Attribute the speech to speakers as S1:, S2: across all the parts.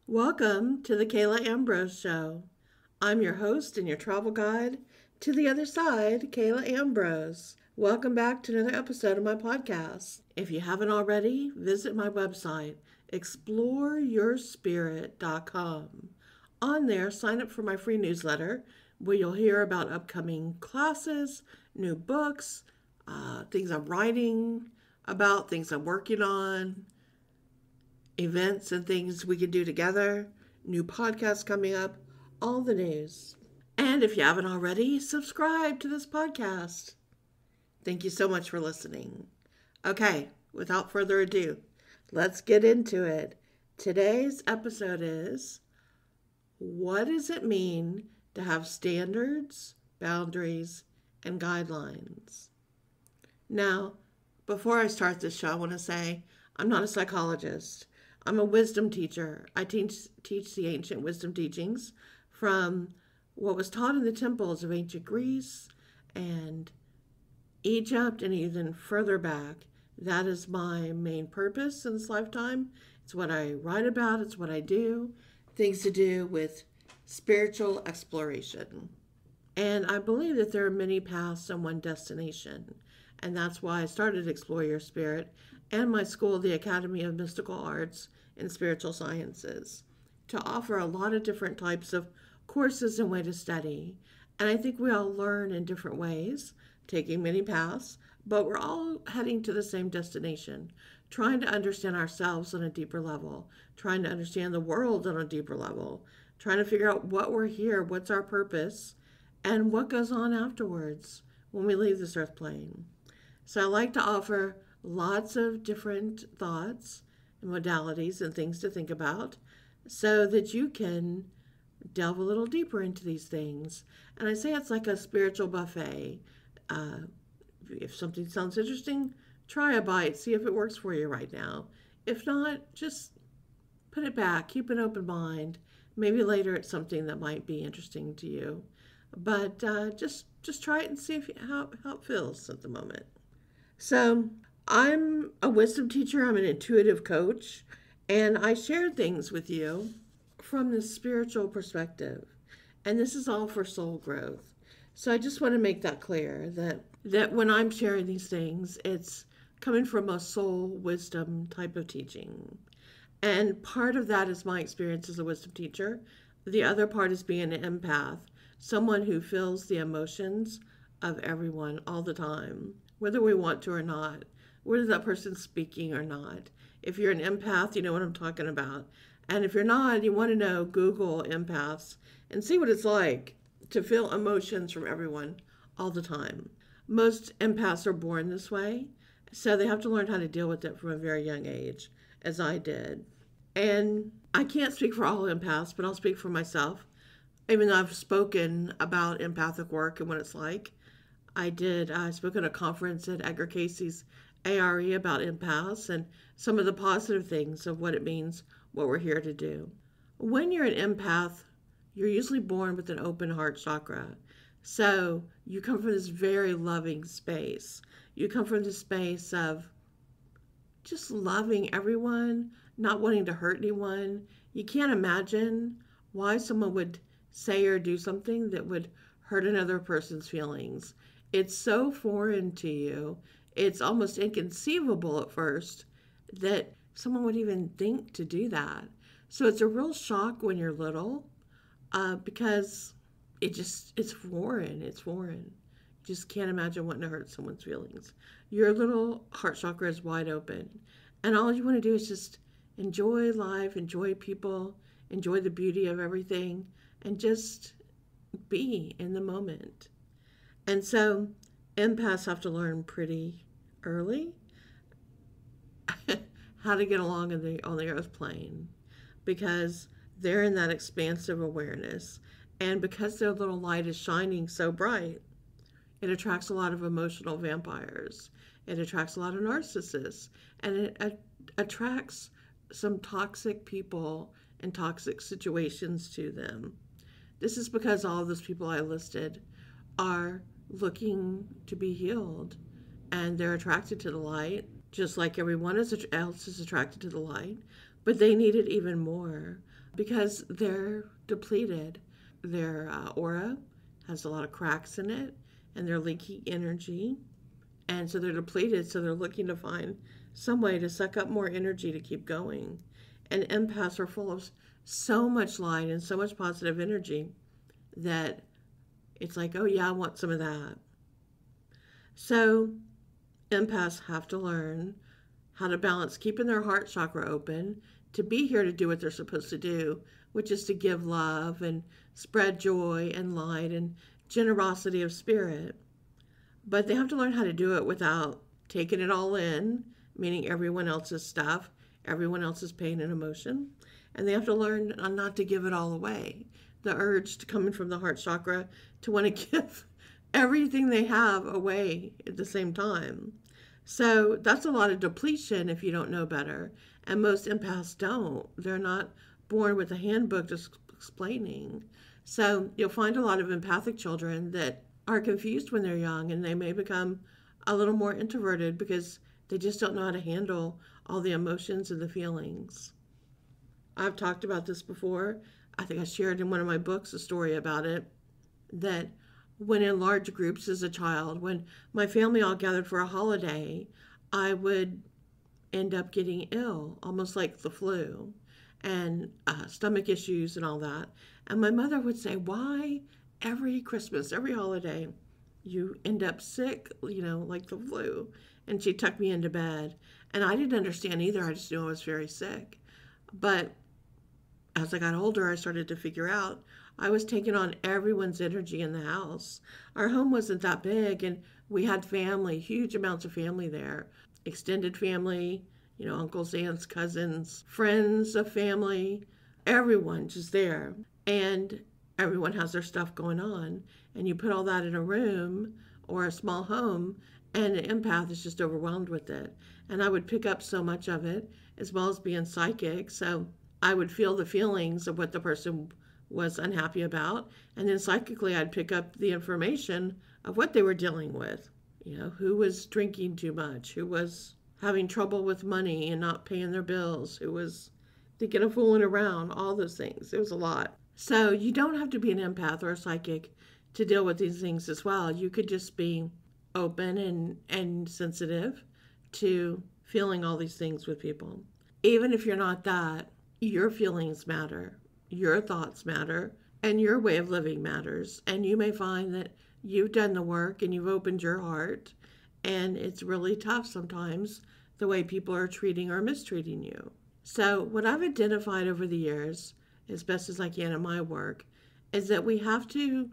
S1: Welcome to the Ambrose Show. I'm your host and your travel guide to the other side, Ambrose. Welcome back to another episode of my podcast. If you haven't already, visit my website, exploreyourspirit.com. On there, sign up for my free newsletter where you'll hear about upcoming classes, new books, things I'm writing about, things I'm working on, events and things we can do together, new podcasts coming up, all the news. And if you haven't already, subscribe to this podcast. Thank you so much for listening. Okay, without further ado, let's get into it. Today's episode is, what does it mean to have standards, boundaries, and guidelines? Now, before I start this show, I want to say I'm not a psychologist. I'm a wisdom teacher. I teach the ancient wisdom teachings from what was taught in the temples of ancient Greece and Egypt and even further back. That is my main purpose in this lifetime. It's what I write about. It's what I do. Things to do with spiritual exploration. And I believe that there are many paths and one destination. And that's why I started Explore Your Spirit and my school, the Academy of Mystical Arts and Spiritual Sciences, to offer a lot of different types of courses and way to study. And I think we all learn in different ways, taking many paths, but we're all heading to the same destination, trying to understand ourselves on a deeper level, trying to understand the world on a deeper level, trying to figure out what we're here, what's our purpose, and what goes on afterwards when we leave this earth plane. So I like to offer lots of different thoughts and modalities and things to think about so that you can delve a little deeper into these things. And I say it's like a spiritual buffet. If something sounds interesting, try a bite, see if it works for you right now. If not, just put it back, keep an open mind. Maybe later it's something that might be interesting to you. But just try it and see how it feels at the moment. So I'm a wisdom teacher. I'm an intuitive coach. And I share things with you from the spiritual perspective. And this is all for soul growth. So I just want to make that clear that when I'm sharing these things, it's coming from a soul wisdom type of teaching. And part of that is my experience as a wisdom teacher. The other part is being an empath, someone who feels the emotions of everyone all the time, whether we want to or not, whether that person's speaking or not. If you're an empath, you know what I'm talking about. And if you're not, you want to know, Google empaths and see what it's like to feel emotions from everyone all the time. Most empaths are born this way, so they have to learn how to deal with it from a very young age, as I did. And I can't speak for all empaths, but I'll speak for myself. Even though I've spoken about empathic work and what it's like, I spoke at a conference at Edgar Casey's ARE about empaths and some of the positive things of what it means, what we're here to do. When you're an empath, you're usually born with an open heart chakra. So you come from this very loving space. You come from this space of just loving everyone, not wanting to hurt anyone. You can't imagine why someone would say or do something that would hurt another person's feelings. It's so foreign to you. It's almost inconceivable at first that someone would even think to do that. So it's a real shock when you're little because it's foreign. It's foreign. You just can't imagine wanting to hurt someone's feelings. Your little heart chakra is wide open. And all you want to do is just enjoy life, enjoy people, enjoy the beauty of everything, and just be in the moment. And so empaths have to learn pretty early how to get along on the earth plane, because they're in that expansive awareness. And because their little light is shining so bright, it attracts a lot of emotional vampires. It attracts a lot of narcissists. And it attracts some toxic people and toxic situations to them. This is because all of those people I listed are looking to be healed, and they're attracted to the light, just like everyone else is attracted to the light, but they need it even more. because they're depleted. Their aura has a lot of cracks in it, and they're leaking energy. And so they're depleted, so they're looking to find some way to suck up more energy to keep going. And empaths are full of so much light and so much positive energy that it's like, oh yeah, I want some of that. So empaths have to learn how to balance keeping their heart chakra open to be here to do what they're supposed to do, which is to give love and spread joy and light and generosity of spirit. But they have to learn how to do it without taking it all in, meaning everyone else's stuff, everyone else's pain and emotion. And they have to learn not to give it all away. The urge to coming from the heart chakra to want to give everything they have away at the same time. So that's a lot of depletion if you don't know better. And most empaths don't. They're not born with a handbook just explaining. So you'll find a lot of empathic children that are confused when they're young, and they may become a little more introverted because they just don't know how to handle all the emotions and the feelings. I've talked about this before. I think I shared in one of my books a story about it, that when in large groups as a child, when my family all gathered for a holiday, I would end up getting ill, almost like the flu, and stomach issues and all that. And my mother would say, why every Christmas, every holiday, you end up sick, like the flu? And she'd tuck me into bed. And I didn't understand either. I just knew I was very sick. But as I got older, I started to figure out I was taking on everyone's energy in the house. Our home wasn't that big, and we had family, huge amounts of family there. Extended family, uncles, aunts, cousins, friends of family, everyone just there. And everyone has their stuff going on. And you put all that in a room or a small home, and an empath is just overwhelmed with it. And I would pick up so much of it, as well as being psychic. So I would feel the feelings of what the person was unhappy about. And then psychically, I'd pick up the information of what they were dealing with. Who was drinking too much, who was having trouble with money and not paying their bills, who was thinking of fooling around, all those things. It was a lot. So you don't have to be an empath or a psychic to deal with these things as well. You could just be open and sensitive to feeling all these things with people. Even if you're not that, your feelings matter, your thoughts matter, and your way of living matters. And you may find that you've done the work and you've opened your heart, and it's really tough sometimes the way people are treating or mistreating you. So what I've identified over the years, as best as I can in my work, is that we have to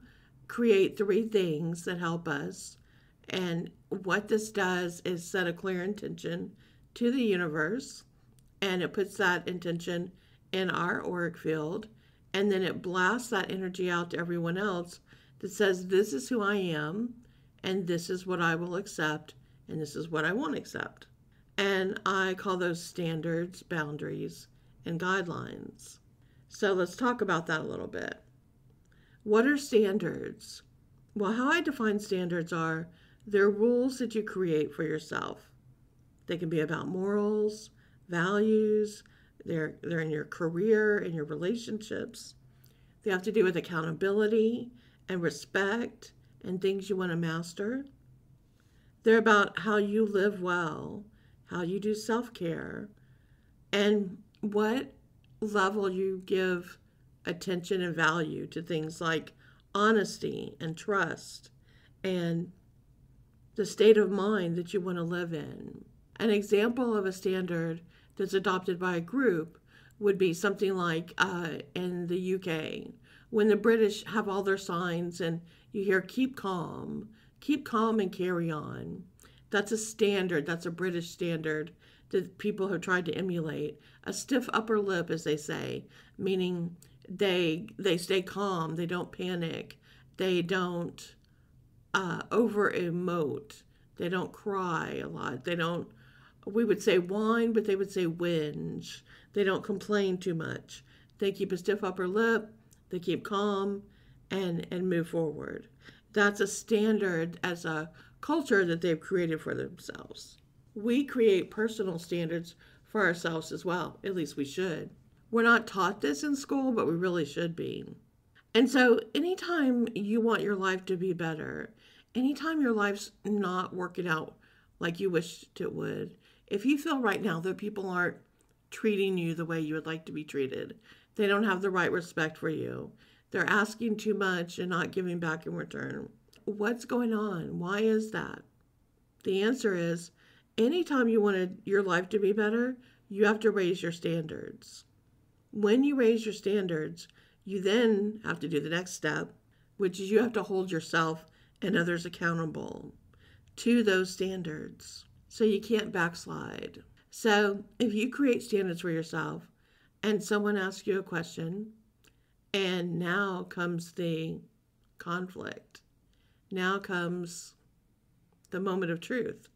S1: create 3 things that help us. And what this does is set a clear intention to the universe, and it puts that intention in our auric field, and then it blasts that energy out to everyone else that says, this is who I am, and this is what I will accept, and this is what I won't accept. And I call those standards, boundaries, and guidelines. So let's talk about that a little bit. What are standards? Well, how I define standards are they're rules that you create for yourself. They can be about morals, values, they're in your career, in your relationships. They have to do with accountability and respect and things you want to master. They're about how you live well, how you do self-care, and what level you give attention and value to things like honesty and trust and the state of mind that you want to live in. An example of a standard that's adopted by a group would be something like in the UK, when the British have all their signs and you hear keep calm and carry on. That's a standard, that's a British standard that people have tried to emulate. A stiff upper lip, as they say, meaning they stay calm, they don't panic, they don't over emote, they don't cry a lot, we would say whine, but they would say whinge. They don't complain too much. They keep a stiff upper lip, they keep calm, and move forward. That's a standard as a culture that they've created for themselves. We create personal standards for ourselves as well, at least we should. We're not taught this in school, but we really should be. And so, anytime you want your life to be better, anytime your life's not working out like you wished it would, if you feel right now that people aren't treating you the way you would like to be treated, they don't have the right respect for you, they're asking too much and not giving back in return, what's going on? Why is that? The answer is anytime you want your life to be better, you have to raise your standards. When you raise your standards, you then have to do the next step, which is you have to hold yourself and others accountable to those standards. So you can't backslide. So if you create standards for yourself and someone asks you a question, and now comes the conflict, now comes the moment of truth.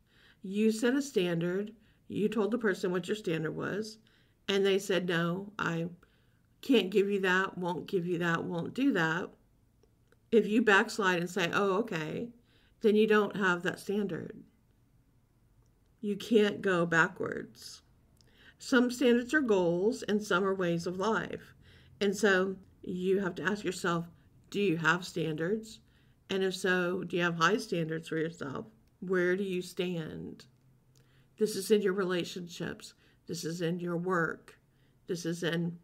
S1: You set a standard, you told the person what your standard was, and they said, no, I can't give you that, won't give you that, won't do that. If you backslide and say, oh, okay, then you don't have that standard. You can't go backwards. Some standards are goals and some are ways of life. And so you have to ask yourself, do you have standards? And if so, do you have high standards for yourself? Where do you stand? This is in your relationships. This is in your work. This is in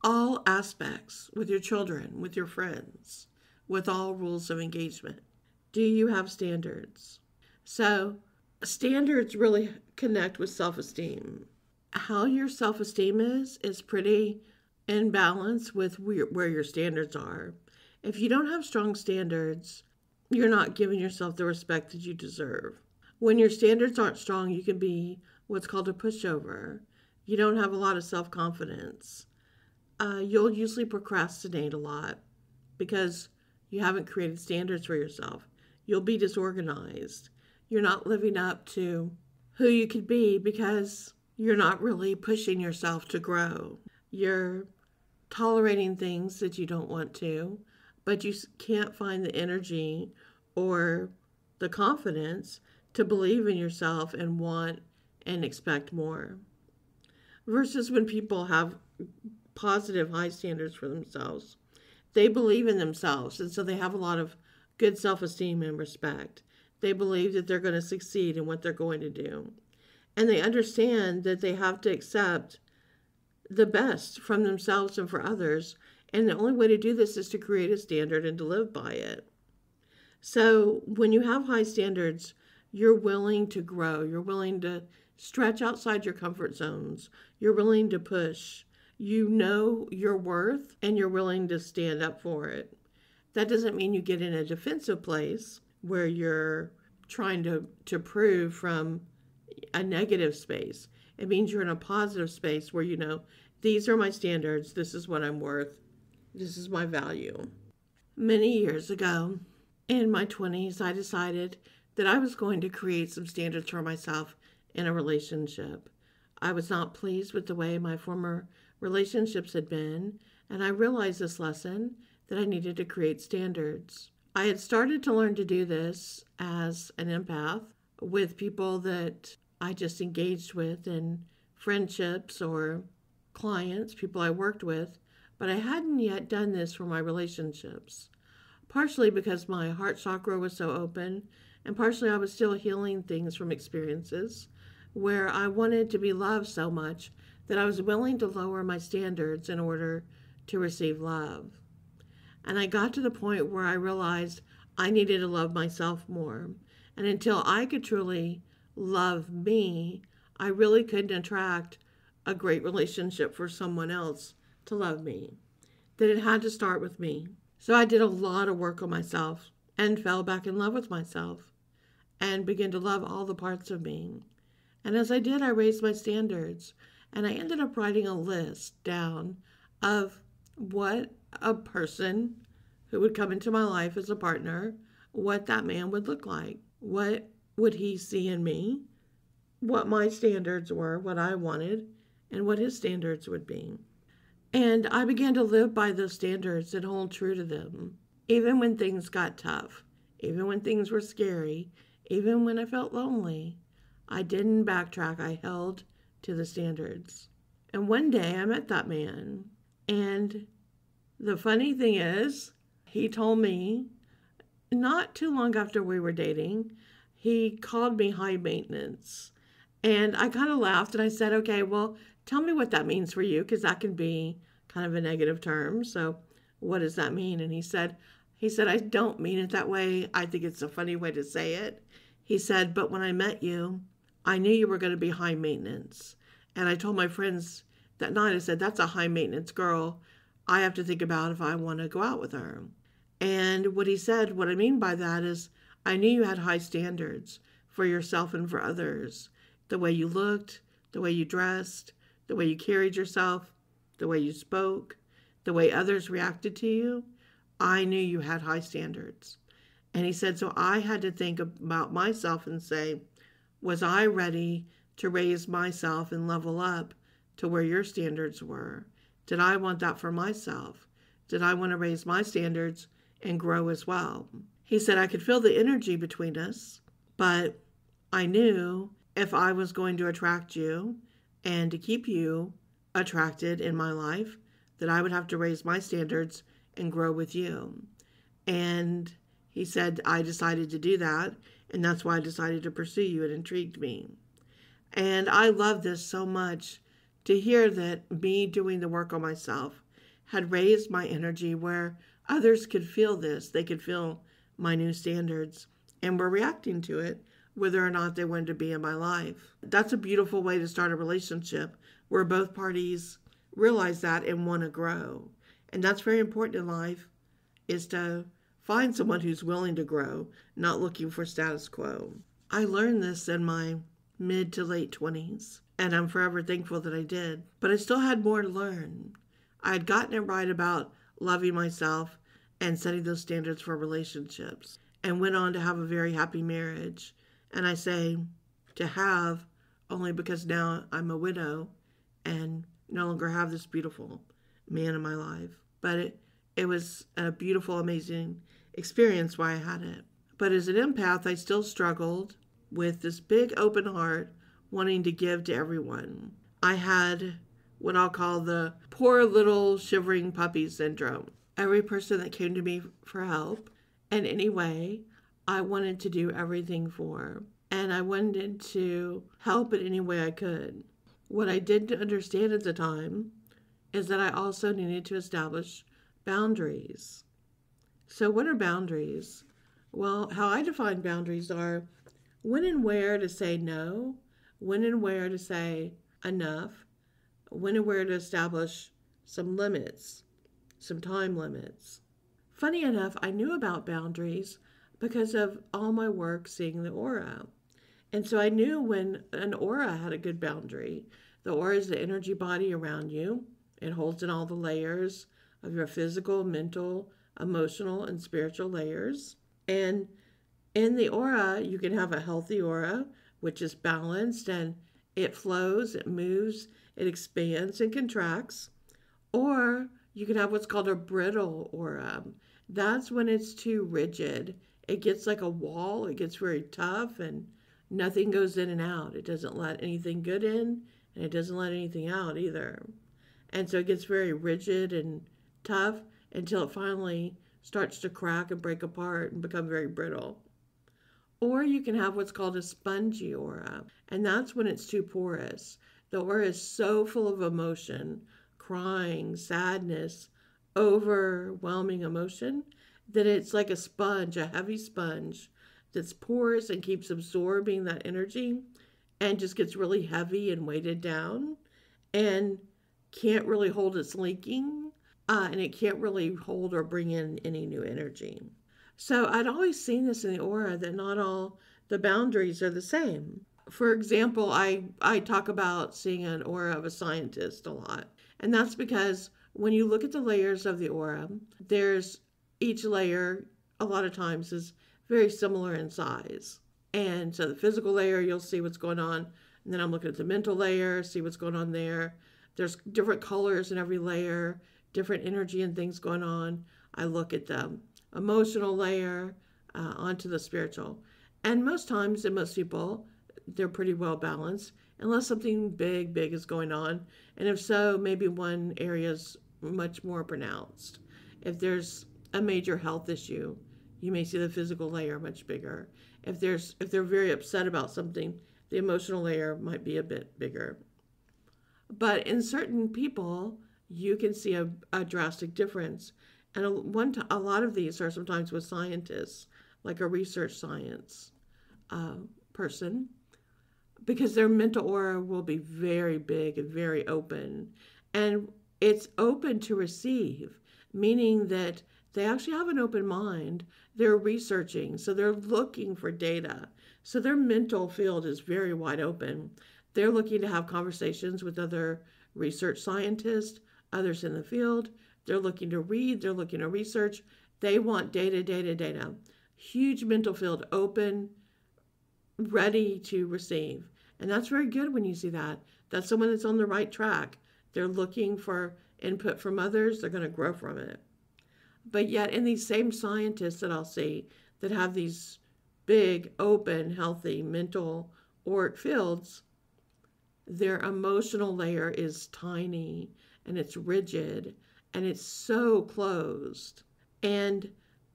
S1: all aspects, with your children, with your friends, with all rules of engagement. Do you have standards? So standards really connect with self-esteem. How your self-esteem is pretty in balance with where your standards are. If you don't have strong standards, you're not giving yourself the respect that you deserve. When your standards aren't strong, you can be what's called a pushover. You don't have a lot of self-confidence. You'll usually procrastinate a lot because you haven't created standards for yourself. You'll be disorganized. You're not living up to who you could be because you're not really pushing yourself to grow. You're tolerating things that you don't want to, but you can't find the energy or the confidence to believe in yourself and want and expect more. Versus when people have positive high standards for themselves, they believe in themselves, and so they have a lot of good self-esteem and respect. They believe that they're going to succeed in what they're going to do. And they understand that they have to accept the best from themselves and for others. And the only way to do this is to create a standard and to live by it. So when you have high standards, you're willing to grow. You're willing to stretch outside your comfort zones. You're willing to push. You know your worth and you're willing to stand up for it. That doesn't mean you get in a defensive place where you're trying to prove from a negative space. It means you're in a positive space where you know, these are my standards, this is what I'm worth, this is my value. Many years ago, in my 20s, I decided that I was going to create some standards for myself in a relationship. I was not pleased with the way my former relationships had been, and I realized this lesson that I needed to create standards. I had started to learn to do this as an empath with people that I just engaged with in friendships or clients, people I worked with, but I hadn't yet done this for my relationships. Partially because my heart chakra was so open, and partially I was still healing things from experiences where I wanted to be loved so much that I was willing to lower my standards in order to receive love. And I got to the point where I realized I needed to love myself more. And until I could truly love me, I really couldn't attract a great relationship for someone else to love me. That it had to start with me. So I did a lot of work on myself and fell back in love with myself and began to love all the parts of me. And as I did, I raised my standards. And I ended up writing a list down of what a person who would come into my life as a partner, what that man would look like. What would he see in me? What my standards were, what I wanted, and what his standards would be. And I began to live by those standards and hold true to them. Even when things got tough, even when things were scary, even when I felt lonely, I didn't backtrack. I held to the standards. And one day I met that man. And the funny thing is, he told me not too long after we were dating, he called me high maintenance. And I kind of laughed and I said, okay, well, tell me what that means for you, because that can be kind of a negative term. So what does that mean? And he said, I don't mean it that way. I think it's a funny way to say it. He said, but when I met you, I knew you were going to be high maintenance. And I told my friends that night, I said, that's a high maintenance girl. I have to think about if I want to go out with her. And what he said, what I mean by that is, I knew you had high standards for yourself and for others. The way you looked, the way you dressed, the way you carried yourself, the way you spoke, the way others reacted to you. I knew you had high standards. And he said, so I had to think about myself and say, was I ready to raise myself and level up to where your standards were? Did I want that for myself? Did I want to raise my standards and grow as well? He said, I could feel the energy between us, but I knew if I was going to attract you and to keep you attracted in my life, that I would have to raise my standards and grow with you. And he said, I decided to do that, and that's why I decided to pursue you. It intrigued me. And I love this so much, to hear that me doing the work on myself had raised my energy where others could feel this. They could feel my new standards and were reacting to it, whether or not they wanted to be in my life. That's a beautiful way to start a relationship where both parties realize that and want to grow. And that's very important in life, is to find someone who's willing to grow, not looking for status quo. I learned this in my mid to late 20s, and I'm forever thankful that I did. But I still had more to learn. I had gotten it right about loving myself and setting those standards for relationships, and went on to have a very happy marriage. And I say to have only because now I'm a widow and no longer have this beautiful man in my life. But it was a beautiful, amazing experience while I had it. But as an empath, I still struggled with this big open heart, wanting to give to everyone. I had what I'll call the poor little shivering puppy syndrome. Every person that came to me for help in any way, I wanted to do everything for. And I wanted to help in any way I could. What I didn't understand at the time is that I also needed to establish boundaries. So what are boundaries? Well, how I define boundaries are when and where to say no, when and where to say enough, when and where to establish some limits, some time limits. Funny enough, I knew about boundaries because of all my work seeing the aura. And so I knew when an aura had a good boundary. The aura is the energy body around you. It holds in all the layers of your physical, mental, emotional, and spiritual layers. And in the aura, you can have a healthy aura, which is balanced and it flows, it moves, it expands and contracts. Or you can have what's called a brittle aura. That's when it's too rigid. It gets like a wall, it gets very tough, and nothing goes in and out. It doesn't let anything good in, and it doesn't let anything out either. And so it gets very rigid and tough until it finally starts to crack and break apart and become very brittle. Or you can have what's called a spongy aura, and that's when it's too porous. The aura is so full of emotion, crying, sadness, overwhelming emotion, that it's like a sponge, a heavy sponge that's porous and keeps absorbing that energy and just gets really heavy and weighted down and can't really hold its leaking, and it can't really hold or bring in any new energy. So I'd always seen this in the aura, that not all the boundaries are the same. For example, I talk about seeing an aura of a scientist a lot. And that's because when you look at the layers of the aura, there's each layer a lot of times is very similar in size. And so the physical layer, you'll see what's going on. And then I'm looking at the mental layer, see what's going on there. There's different colors in every layer, different energy and things going on. I look at the emotional layer onto the spiritual. And most times, and most people, they're pretty well balanced. unless something big is going on. And if so, maybe one area is much more pronounced. If there's a major health issue, you may see the physical layer much bigger. If they're very upset about something, the emotional layer might be a bit bigger. But in certain people, you can see a drastic difference. And a lot of these are sometimes with scientists, like a research science person, because their mental aura will be very big and very open. And it's open to receive, meaning that they actually have an open mind. They're researching, so they're looking for data. So their mental field is very wide open. They're looking to have conversations with other research scientists, others in the field. They're looking to read, they're looking to research. They want data. Huge mental field, open, ready to receive. And that's very good when you see that. That's someone that's on the right track. They're looking for input from others, they're going to grow from it. But yet, in these same scientists that I'll see that have these big, open, healthy mental auric fields, their emotional layer is tiny and it's rigid and it's so closed. And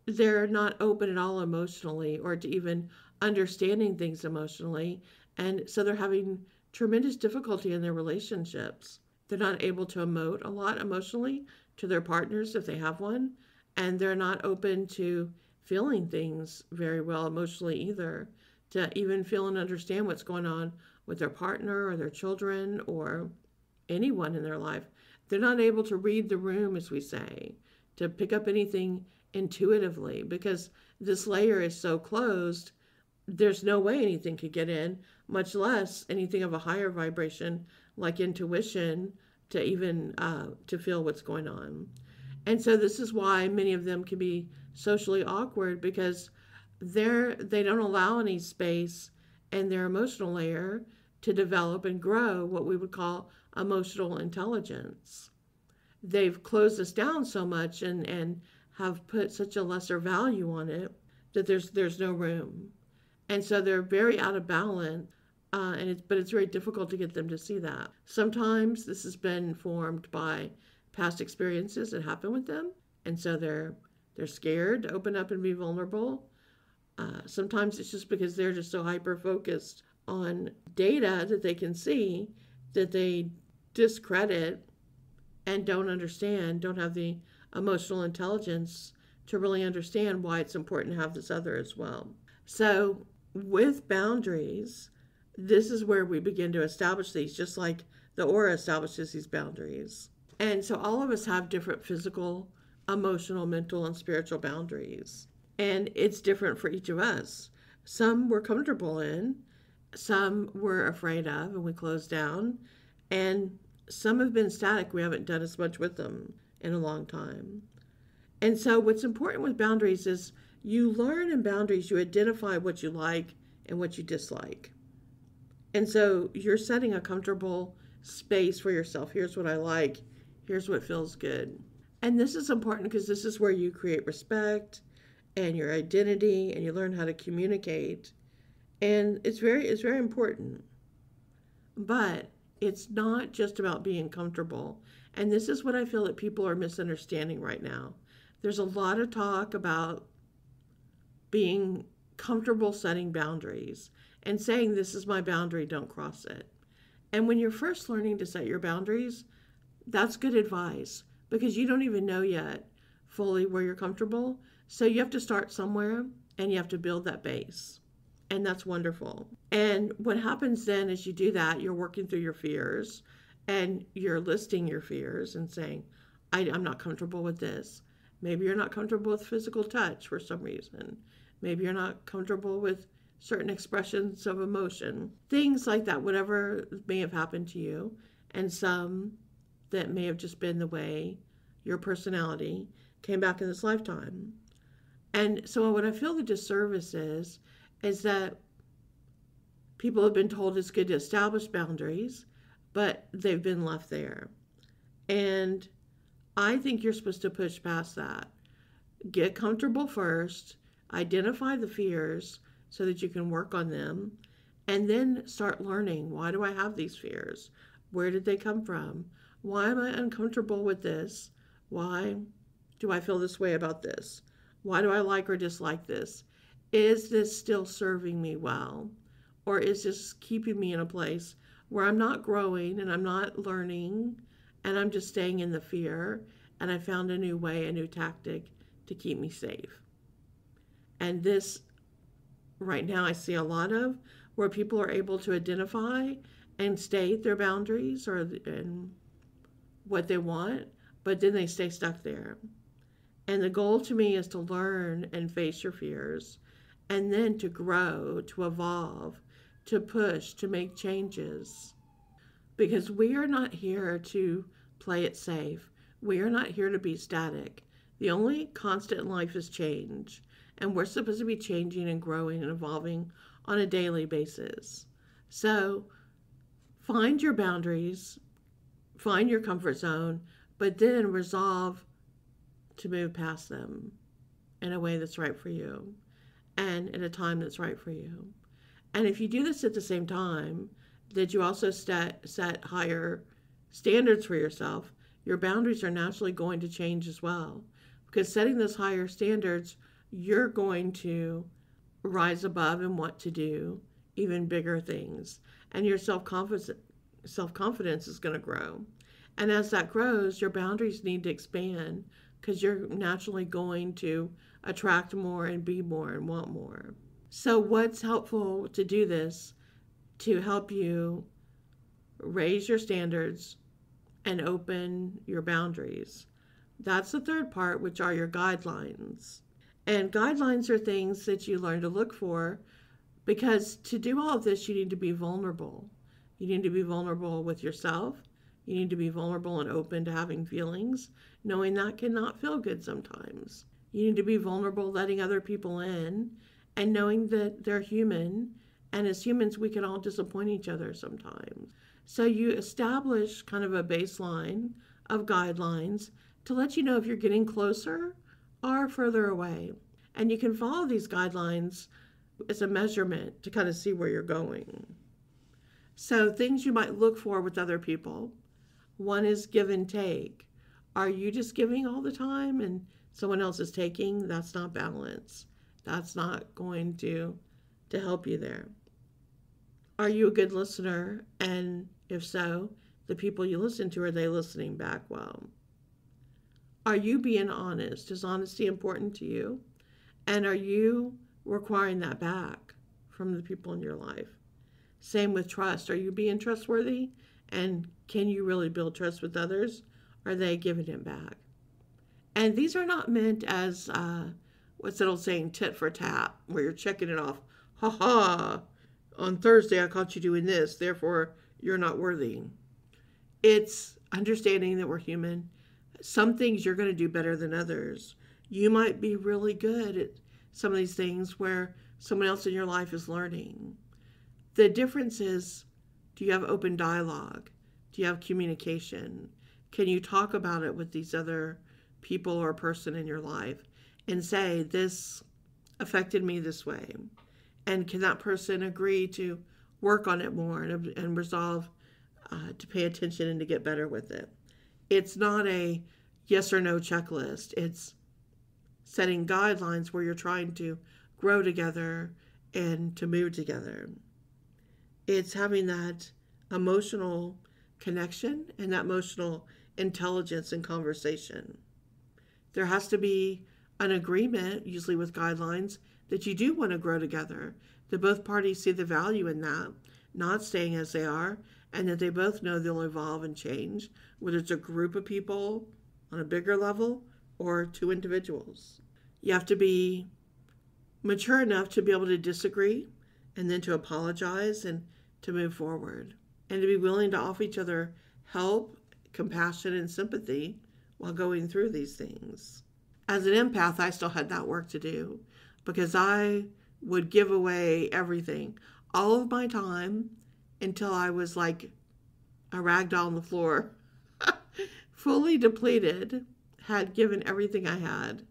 S1: they're not open at all emotionally or to even understanding things emotionally. And so they're having tremendous difficulty in their relationships. They're not able to emote a lot emotionally to their partners if they have one. And they're not open to feeling things very well emotionally either, to even feel and understand what's going on with their partner or their children or anyone in their life. They're not able to read the room, as we say, to pick up anything intuitively because this layer is so closed. There's no way anything could get in, much less anything of a higher vibration like intuition to even to feel what's going on. And so this is why many of them can be socially awkward because they don't allow any space in their emotional layer to develop and grow what we would call emotional intelligence. They've closed us down so much and have put such a lesser value on it that there's no room. And so they're very out of balance, but it's very difficult to get them to see that. Sometimes this has been formed by past experiences that happen with them, and so they're scared to open up and be vulnerable. Sometimes it's just because they're just so hyper focused on data that they can see that they discredit and don't understand, don't have the emotional intelligence to really understand why it's important to have this other as well. So with boundaries, this is where we begin to establish these, just like the aura establishes these boundaries. And so all of us have different physical, emotional, mental, and spiritual boundaries. And it's different for each of us. Some we're comfortable in, some we're afraid of, and we close down. And some have been static. We haven't done as much with them in a long time. And so what's important with boundaries is you learn in boundaries, you identify what you like and what you dislike. And so you're setting a comfortable space for yourself. Here's what I like. Here's what feels good. And this is important because this is where you create respect and your identity and you learn how to communicate. And it's very important. But it's not just about being comfortable. And this is what I feel that people are misunderstanding right now. There's a lot of talk about being comfortable setting boundaries and saying, this is my boundary, don't cross it. And when you're first learning to set your boundaries, that's good advice because you don't even know yet fully where you're comfortable. So you have to start somewhere and you have to build that base. And that's wonderful. And what happens then is you do that, you're working through your fears and you're listing your fears and saying, I'm not comfortable with this. Maybe you're not comfortable with physical touch for some reason. Maybe you're not comfortable with certain expressions of emotion. Things like that, whatever may have happened to you. And some that may have just been the way your personality came back in this lifetime. And so what I feel the disservice is that people have been told it's good to establish boundaries, but they've been left there. And I think you're supposed to push past that. Get comfortable first, identify the fears so that you can work on them, And then start learning, why do I have these fears? Where did they come from? Why am I uncomfortable with this? Why do I feel this way about this? Why do I like or dislike this? Is this still serving me well? Or is this keeping me in a place where I'm not growing and I'm not learning and I'm just staying in the fear, and I found a new way, a new tactic to keep me safe? And this right now I see a lot of, where people are able to identify and state their boundaries or and what they want, but then they stay stuck there. And the goal to me is to learn and face your fears, and then to grow, to evolve, to push, to make changes. Because we are not here to play it safe. We are not here to be static. The only constant in life is change. And we're supposed to be changing and growing and evolving on a daily basis. So find your boundaries, find your comfort zone, but then resolve to move past them in a way that's right for you and at a time that's right for you. And if you do this at the same time, that you also set higher standards for yourself, your boundaries are naturally going to change as well. Because setting those higher standards, you're going to rise above and want to do even bigger things. And your self-confidence is going to grow. And as that grows, your boundaries need to expand, because you're naturally going to attract more and be more and want more. So what's helpful to do this to help you raise your standards and open your boundaries? That's the third part, which are your guidelines. And guidelines are things that you learn to look for, because to do all of this, you need to be vulnerable. You need to be vulnerable with yourself. You need to be vulnerable and open to having feelings, knowing that cannot feel good sometimes. You need to be vulnerable, letting other people in, and knowing that they're human. And as humans, we can all disappoint each other sometimes. So you establish kind of a baseline of guidelines to let you know if you're getting closer or further away. And you can follow these guidelines as a measurement to kind of see where you're going. So things you might look for with other people. One is give and take. Are you just giving all the time and someone else is taking? That's not balance. That's not going to help you there. Are you a good listener? And if so, the people you listen to, are they listening back well? Are you being honest? Is honesty important to you? And are you requiring that back from the people in your life? Same with trust. Are you being trustworthy? And can you really build trust with others? Are they giving it back? And these are not meant as, what's that old saying, tit for tat, where you're checking it off. Ha ha, on Thursday I caught you doing this, therefore you're not worthy. It's understanding that we're human. Some things you're going to do better than others. You might be really good at some of these things where someone else in your life is learning. The difference is, do you have open dialogue? Do you have communication? Can you talk about it with these other people or person in your life and say, this affected me this way? And can that person agree to work on it more and resolve to pay attention and to get better with it? It's not a yes or no checklist. It's setting guidelines where you're trying to grow together and to move together. It's having that emotional connection and that emotional intelligence in conversation. There has to be an agreement, usually with guidelines, that you do want to grow together, that both parties see the value in that, not staying as they are, and that they both know they'll evolve and change, whether it's a group of people on a bigger level or two individuals. You have to be mature enough to be able to disagree and then to apologize and to move forward, and to be willing to offer each other help, compassion, and sympathy while going through these things. As an empath, I still had that work to do, because I would give away everything, all of my time, until I was like a rag doll on the floor, fully depleted, had given everything I had.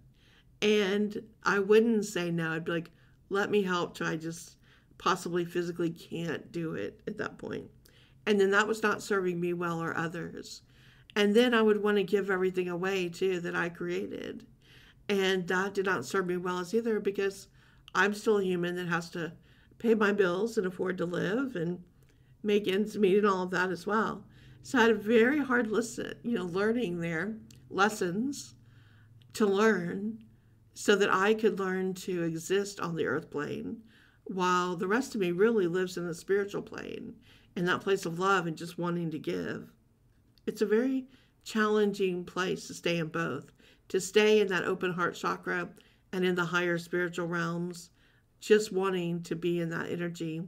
S1: And I wouldn't say no. I'd be like, let me help till I just possibly physically can't do it at that point. And then that was not serving me well or others. And then I would want to give everything away too that I created. And that did not serve me well as either, because I'm still a human that has to pay my bills and afford to live and make ends meet and all of that as well. So I had a very hard learning there, lessons to learn so that I could learn to exist on the earth plane while the rest of me really lives in the spiritual plane, in that place of love and just wanting to give. It's a very challenging place to stay in both, to stay in that open heart chakra and in the higher spiritual realms, just wanting to be in that energy,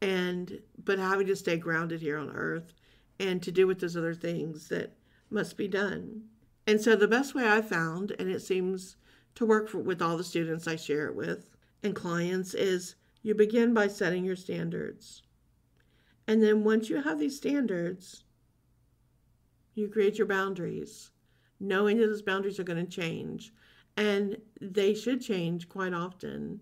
S1: but having to stay grounded here on earth and to do with those other things that must be done. And so the best way I found, and it seems to work with all the students I share it with and clients, is you begin by setting your standards. And then once you have these standards, you create your boundaries, knowing that those boundaries are going to change. And they should change quite often.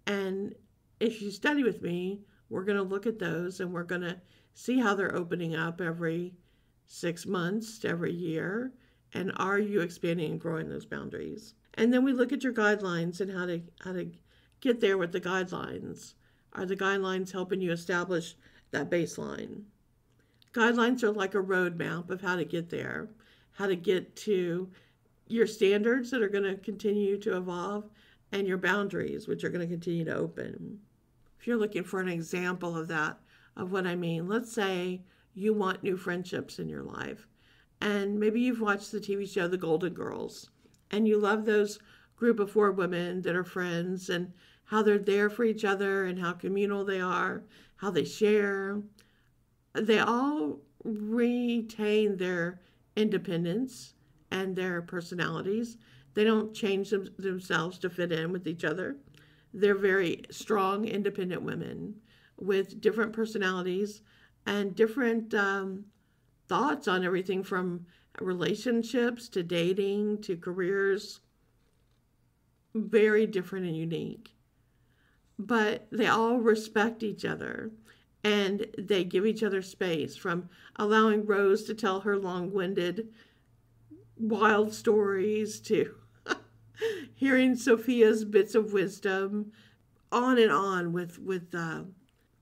S1: And if you study with me, we're going to look at those and we're going to see how they're opening up every 6 months to every year. And are you expanding and growing those boundaries? And then we look at your guidelines and how to get there with the guidelines. Are the guidelines helping you establish that baseline? Guidelines are like a roadmap of how to get there, how to get to your standards that are going to continue to evolve, and your boundaries, which are going to continue to open. If you're looking for an example of that, of what I mean, let's say you want new friendships in your life. And maybe you've watched the TV show The Golden Girls, and you love those group of 4 women that are friends and how they're there for each other and how communal they are, how they share. They all retain their independence and their personalities. They don't change themselves to fit in with each other. They're very strong, independent women with different personalities and different thoughts on everything from relationships to dating to careers. Very different and unique. But they all respect each other and they give each other space, from allowing Rose to tell her long-winded, wild stories to hearing Sophia's bits of wisdom, on and on with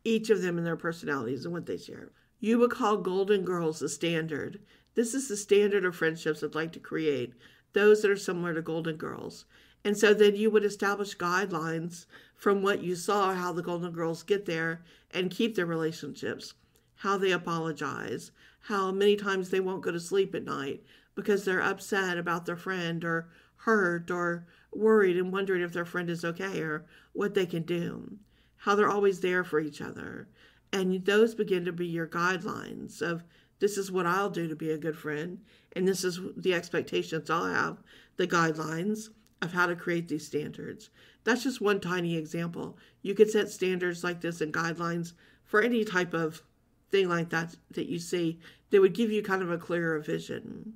S1: each of them and their personalities and what they share. You would call Golden Girls the standard. This is the standard of friendships I'd like to create, those that are similar to Golden Girls. And so then you would establish guidelines from what you saw, how the Golden Girls get there and keep their relationships, how they apologize, how many times they won't go to sleep at night because they're upset about their friend or hurt or worried and wondering if their friend is okay or what they can do, how they're always there for each other. And those begin to be your guidelines of, this is what I'll do to be a good friend, and this is the expectations I'll have, the guidelines of how to create these standards. That's just one tiny example. You could set standards like this and guidelines for any type of thing like that you see that would give you kind of a clearer vision.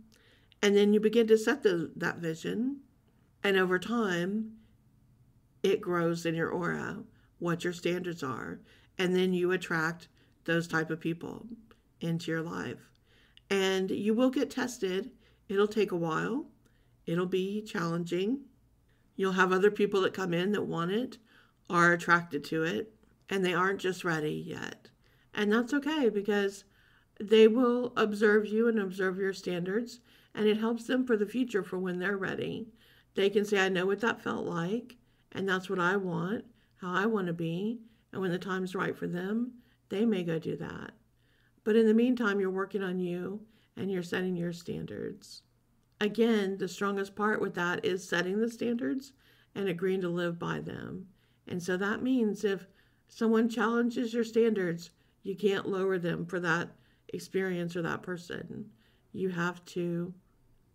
S1: And then you begin to set that vision, and over time, it grows in your aura, what your standards are, and then you attract those type of people into your life. And you will get tested. It'll take a while. It'll be challenging. You'll have other people that come in that want it, are attracted to it, and they aren't just ready yet. And that's okay, because they will observe you and observe your standards, and it helps them for the future, for when they're ready. They can say, I know what that felt like, and that's what I want, how I want to be, and when the time's right for them, they may go do that. But in the meantime, you're working on you, and you're setting your standards. Again, the strongest part with that is setting the standards and agreeing to live by them. And so that means if someone challenges your standards, you can't lower them for that experience or that person. You have to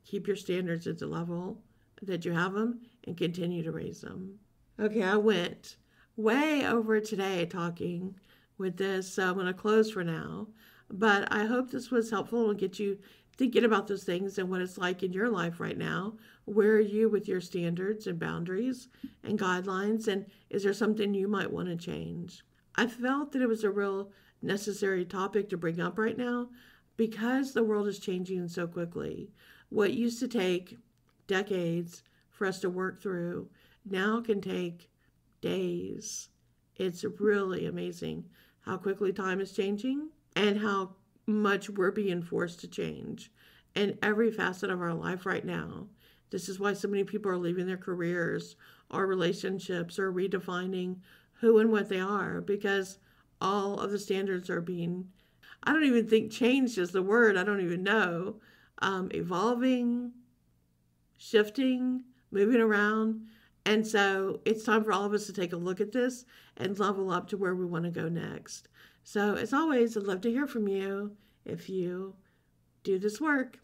S1: keep your standards at the level that you have them and continue to raise them. Okay, I went way over today talking with this, so I'm going to close for now. But I hope this was helpful and get you thinking about those things and what it's like in your life right now. Where are you with your standards and boundaries and guidelines? And is there something you might want to change? I felt that it was a real necessary topic to bring up right now because the world is changing so quickly. What used to take decades for us to work through now can take days. It's really amazing how quickly time is changing and how much we're being forced to change in every facet of our life right now. This is why so many people are leaving their careers or relationships or redefining who and what they are because all of the standards are being, I don't even think changed is the word, I don't even know, evolving, shifting, moving around. And so it's time for all of us to take a look at this and level up to where we want to go next. So as always, I'd love to hear from you if you do this work.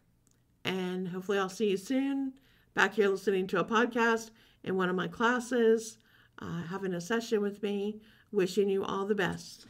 S1: And hopefully I'll see you soon back here listening to a podcast in one of my classes, having a session with me, wishing you all the best.